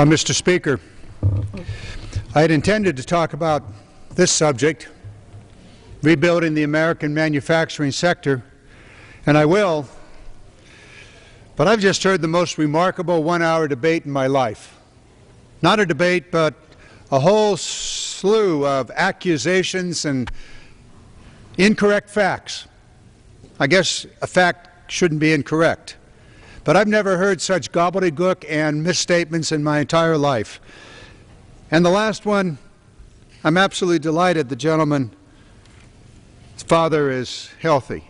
Mr. Speaker, I had intended to talk about this subject, rebuilding the American manufacturing sector, and I will, but I've just heard the most remarkable one-hour debate in my life. Not a debate, but a whole slew of accusations and incorrect facts. I guess a fact shouldn't be incorrect, but I've never heard such gobbledygook and misstatements in my entire life. And the last one, I'm absolutely delighted the gentleman's father is healthy.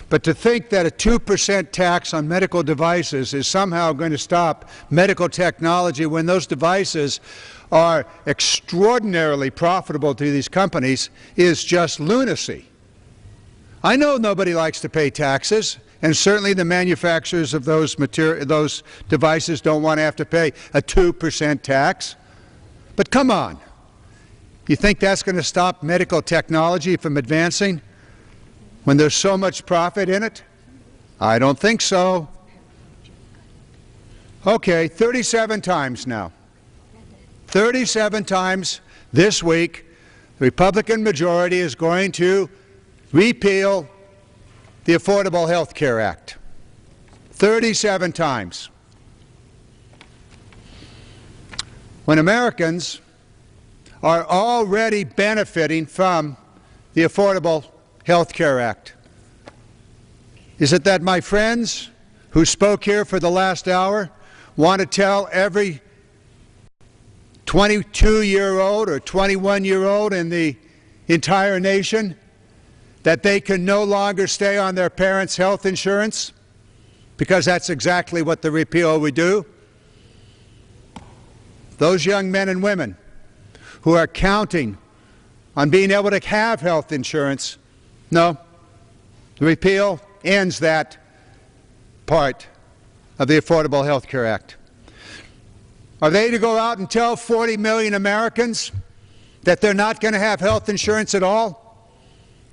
But to think that a 2% tax on medical devices is somehow going to stop medical technology when those devices are extraordinarily profitable to these companies is just lunacy. I know nobody likes to pay taxes, and certainly the manufacturers of those devices don't want to have to pay a 2% tax. But come on, you think that's going to stop medical technology from advancing when there's so much profit in it? I don't think so. Okay, 37 times now. 37 times this week, the Republican majority is going to repeal the Affordable Health Care Act. 37 times. When Americans are already benefiting from the Affordable Health Care Act. Is it that my friends who spoke here for the last hour want to tell every 22-year-old or 21-year-old in the entire nation that they can no longer stay on their parents' health insurance? Because that's exactly what the repeal would do. Those young men and women who are counting on being able to have health insurance, no, the repeal ends that part of the Affordable Health Care Act. Are they to go out and tell 40 million Americans that they're not going to have health insurance at all?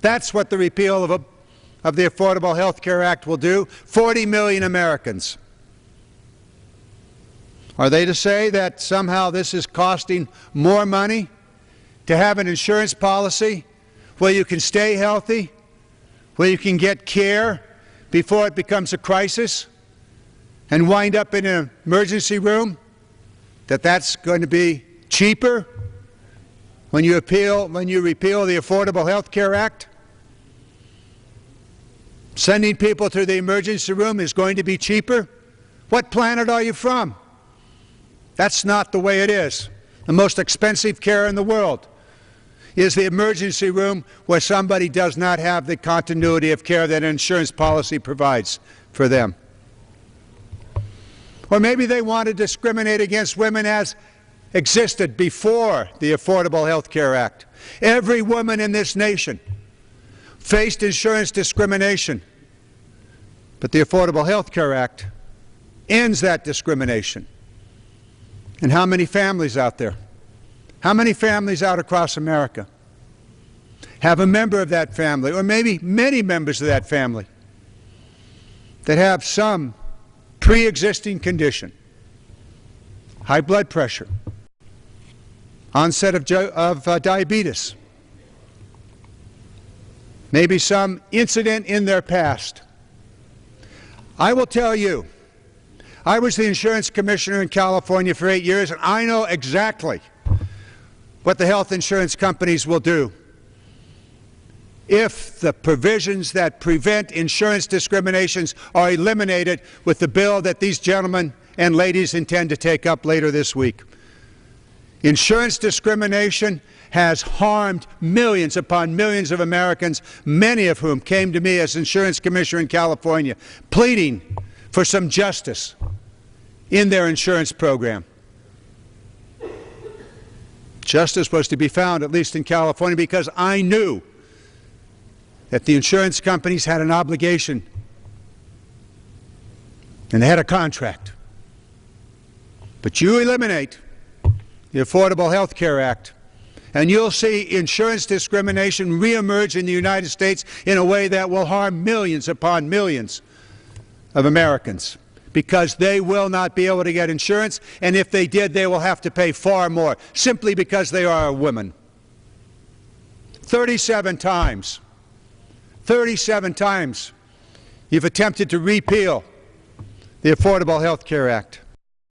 That's what the repeal of the Affordable Health Care Act will do. 40 million Americans. Are they to say that somehow this is costing more money to have an insurance policy where you can stay healthy, where you can get care before it becomes a crisis and wind up in an emergency room, that's going to be cheaper when you repeal the Affordable Health Care Act? Sending people to the emergency room is going to be cheaper? What planet are you from? That's not the way it is. The most expensive care in the world is the emergency room where somebody does not have the continuity of care that an insurance policy provides for them. Or maybe they want to discriminate against women as existed before the Affordable Health Care Act. Every woman in this nation faced insurance discrimination, but the Affordable Health Care Act ends that discrimination. And how many families out there, how many families out across America have a member of that family, or maybe many members of that family, that have some pre-existing condition, high blood pressure, onset of diabetes, maybe some incident in their past? I will tell you, I was the insurance commissioner in California for 8 years, and I know exactly what the health insurance companies will do if the provisions that prevent insurance discriminations are eliminated with the bill that these gentlemen and ladies intend to take up later this week. Insurance discrimination has harmed millions upon millions of Americans, many of whom came to me as insurance commissioner in California, pleading for some justice in their insurance program. Justice was to be found, at least in California, because I knew that the insurance companies had an obligation and they had a contract. But you eliminate the Affordable Health Care Act, and you'll see insurance discrimination reemerge in the United States in a way that will harm millions upon millions of Americans, because they will not be able to get insurance, and if they did, they will have to pay far more, simply because they are a woman. 37 times. 37 times you've attempted to repeal the Affordable Health Care Act.